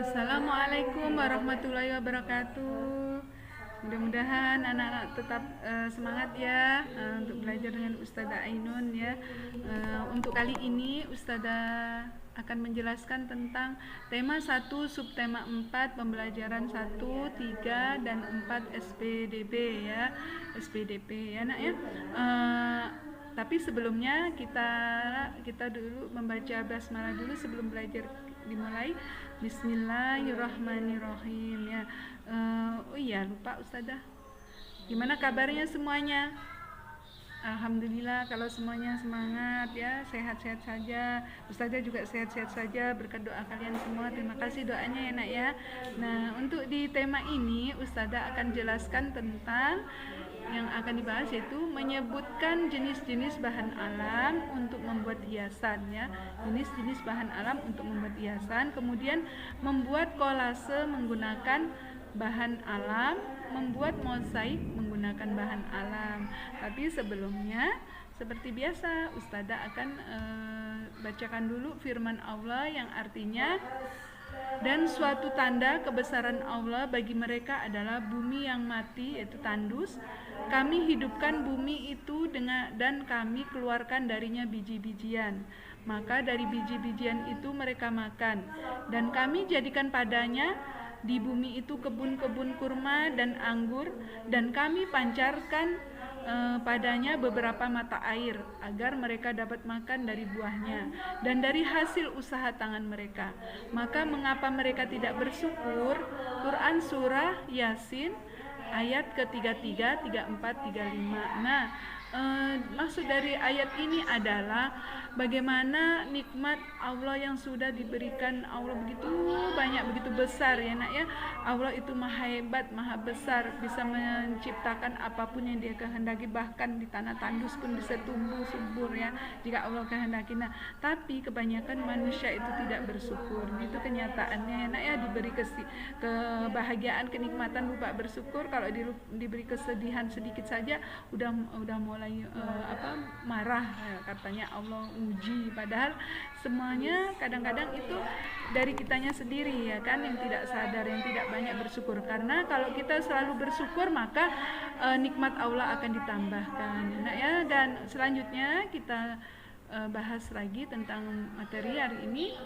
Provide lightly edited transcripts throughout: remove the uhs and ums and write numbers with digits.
Assalamualaikum warahmatullahi wabarakatuh. Mudah-mudahan anak-anak tetap semangat ya untuk belajar dengan Ustazah Ainun ya. Untuk kali ini Ustazah akan menjelaskan tentang tema 1, subtema 4, pembelajaran 1, 3, dan 4 SPDB ya. SPDP ya nak ya. Tapi sebelumnya kita dulu membaca basmalah dulu sebelum belajar dimulai. Bismillahirrahmanirrahim ya. Oh iya lupa Ustazah. Gimana kabarnya semuanya? Alhamdulillah kalau semuanya semangat ya, sehat-sehat saja. Ustazah juga sehat-sehat saja berkat doa kalian semua. Terima kasih doanya ya nak ya. Nah untuk di tema ini Ustazah akan jelaskan tentang yang akan dibahas yaitu menyebutkan jenis-jenis bahan alam untuk membuat hiasan ya. Jenis-jenis bahan alam untuk membuat hiasan, kemudian membuat kolase menggunakan bahan alam, membuat mozaik menggunakan bahan alam. Tapi sebelumnya seperti biasa Ustazah akan bacakan dulu firman Allah yang artinya, dan suatu tanda kebesaran Allah bagi mereka adalah bumi yang mati, yaitu tandus. Kami hidupkan bumi itu dan kami keluarkan darinya biji-bijian. Maka dari biji-bijian itu mereka makan. Dan kami jadikan padanya di bumi itu kebun-kebun kurma dan anggur. Dan kami pancarkan padanya beberapa mata air agar mereka dapat makan dari buahnya dan dari hasil usaha tangan mereka. Maka mengapa mereka tidak bersyukur? Quran surah Yasin ayat ke-33, 34, 35. Nah, maksud dari ayat ini adalah bagaimana nikmat Allah yang sudah diberikan Allah begitu banyak, begitu besar ya nak ya. Allah itu maha hebat, maha besar, bisa menciptakan apapun yang dia kehendaki, bahkan di tanah tandus pun bisa tumbuh subur ya jika Allah kehendaki. Nah, tapi kebanyakan manusia itu tidak bersyukur. Itu kenyataannya ya nak ya, diberi kebahagiaan, kenikmatan lupa bersyukur. Kalau diberi kesedihan sedikit saja udah mulai marah ya, katanya Allah uji, padahal semuanya kadang-kadang itu dari kitanya sendiri ya kan, yang tidak sadar, yang tidak banyak bersyukur. Karena kalau kita selalu bersyukur maka nikmat Allah akan ditambahkan. Nah ya, dan selanjutnya kita bahas lagi tentang materi hari ini,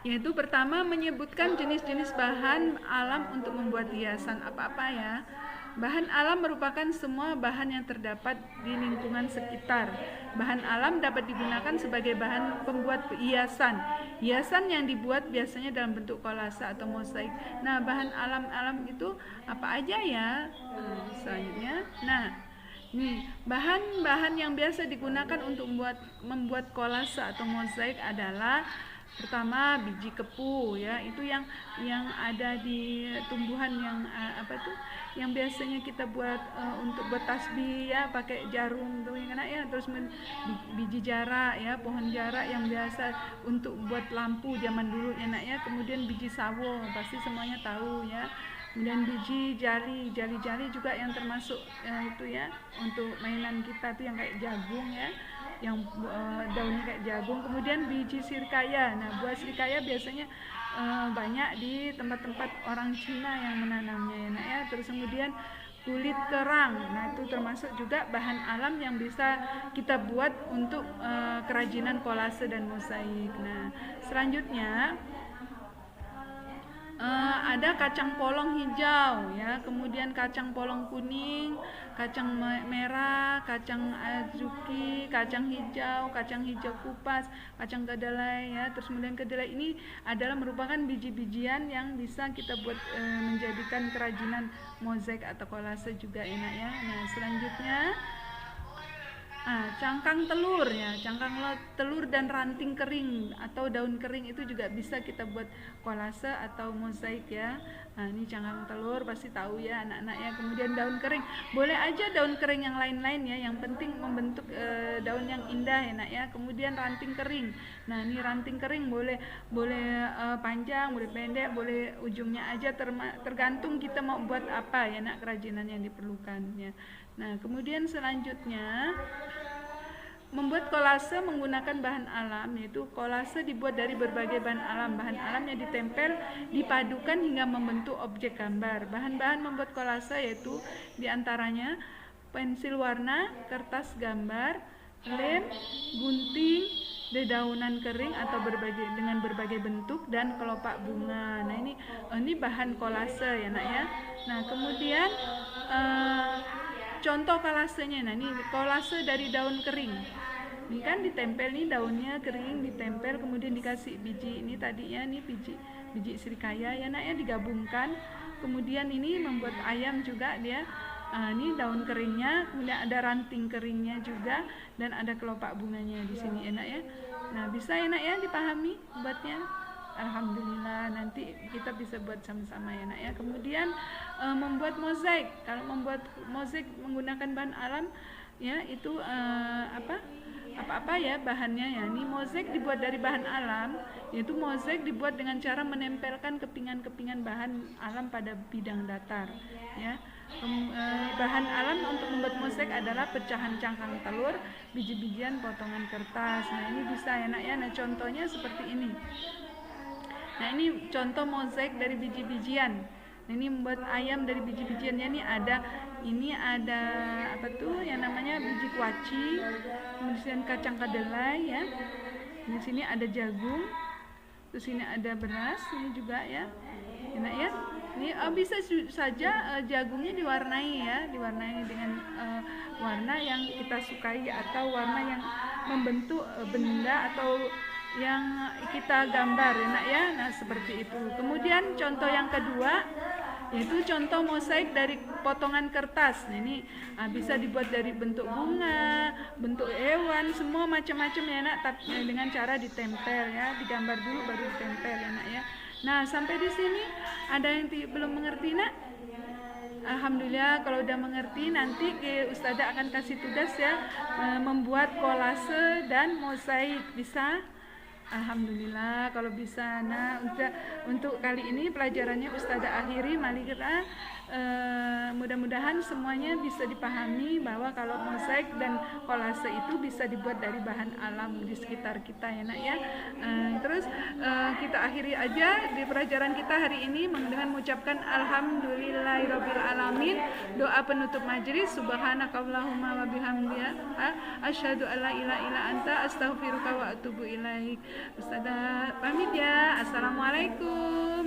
yaitu pertama menyebutkan jenis-jenis bahan alam untuk membuat hiasan. Apa-apa ya. Bahan alam merupakan semua bahan yang terdapat di lingkungan sekitar. Bahan alam dapat digunakan sebagai bahan pembuat hiasan. Hiasan yang dibuat biasanya dalam bentuk kolase atau mozaik. Nah, bahan alam itu apa aja ya? Selanjutnya, nih, bahan-bahan yang biasa digunakan untuk membuat kolase atau mozaik adalah pertama biji kepu ya, itu yang ada di tumbuhan yang yang biasanya kita buat untuk buat tasbih ya, pakai jarum tuh ya, terus biji jarak ya, pohon jarak yang biasa untuk buat lampu zaman dulu ya nak ya. Kemudian biji sawo, pasti semuanya tahu ya. Kemudian biji jali juga yang termasuk itu ya, untuk mainan kita tuh yang kayak jagung ya, yang daunnya kayak jagung. Kemudian biji sirkaya. Nah, buah sirkaya biasanya banyak di tempat-tempat orang Cina yang menanamnya ya nak ya. Terus kemudian kulit kerang. Nah, itu termasuk juga bahan alam yang bisa kita buat untuk kerajinan kolase dan mozaik. Nah, selanjutnya ada kacang polong hijau ya, kemudian kacang polong kuning, kacang merah, kacang azuki, kacang hijau kupas, kacang kedelai ya. Terus kemudian kedelai ini adalah merupakan biji-bijian yang bisa kita buat menjadikan kerajinan mozaik atau kolase juga enak ya. Nah, selanjutnya cangkang telur ya, cangkang telur dan ranting kering atau daun kering itu juga bisa kita buat kolase atau mozaik ya. Nah, ini cangkang telur pasti tahu ya anak-anak ya. Kemudian daun kering, boleh aja daun kering yang lain-lain ya, yang penting membentuk daun yang indah ya nak ya. Kemudian ranting kering. Nah, ini ranting kering boleh panjang, boleh pendek, boleh ujungnya aja, tergantung kita mau buat apa ya nak, kerajinan yang diperlukan ya. Nah, kemudian selanjutnya membuat kolase menggunakan bahan alam, yaitu kolase dibuat dari berbagai bahan alam. Bahan alamnya ditempel, dipadukan hingga membentuk objek gambar. Bahan-bahan membuat kolase yaitu diantaranya pensil warna, kertas gambar, lem, gunting, dedaunan kering atau dengan berbagai bentuk, dan kelopak bunga. Nah ini bahan kolase ya nak ya. Nah kemudian contoh kolasenya. Nah ini kolase dari daun kering. Ini kan ditempel nih, daunnya kering ditempel, kemudian dikasih biji ini tadinya nih biji srikaya ya nak ya, digabungkan. Kemudian ini membuat ayam juga dia. Ini daun keringnya, kemudian ada ranting keringnya juga, dan ada kelopak bunganya di sini enak ya. Nah bisa enak ya dipahami buatnya. Alhamdulillah, nanti kita bisa buat sama-sama ya nak ya. Kemudian membuat mozaik. Kalau membuat mozaik menggunakan bahan alam ya itu apa ya bahannya ya. Ini mozaik dibuat dari bahan alam, yaitu mozaik dibuat dengan cara menempelkan kepingan-kepingan bahan alam pada bidang datar ya. Bahan alam untuk membuat mozaik adalah pecahan cangkang telur, biji-bijian, potongan kertas. Nah ini bisa ya nak ya. Nah contohnya seperti ini. Nah ini contoh mozaik dari biji-bijian. Nah, ini membuat ayam dari biji-bijiannya ini ada apa tuh yang namanya biji kuaci, kemudian kacang kedelai ya. Di sini ada jagung, terus ini ada beras, ini juga ya. Enak ya. Ini bisa saja jagungnya diwarnai dengan warna yang kita sukai atau warna yang membentuk benda atau yang kita gambar enak ya. Nah seperti itu. Kemudian contoh yang kedua yaitu contoh mozaik dari potongan kertas. Nah, ini bisa dibuat dari bentuk bunga, bentuk hewan, semua macam-macam ya nak, dengan cara ditempel ya, digambar dulu baru ditempel ya nak ya. Nah sampai di sini ada yang belum mengerti nak? Alhamdulillah kalau udah mengerti, nanti Ustazah akan kasih tugas ya, membuat kolase dan mozaik. Bisa? Alhamdulillah kalau bisa. Nah untuk kali ini pelajarannya Ustazah akhiri. Mari kita mudah-mudahan semuanya bisa dipahami bahwa kalau mozaik dan kolase itu bisa dibuat dari bahan alam di sekitar kita ya nak ya. Terus kita akhiri aja di pelajaran kita hari ini dengan mengucapkan alhamdulillahirabbil alamin. Doa penutup majelis, subhanakallahumma wa bihamdika asyhadu alla ilaha illa anta astaghfiruka wa atubu ilaik. Ustazah pamit ya. Assalamualaikum.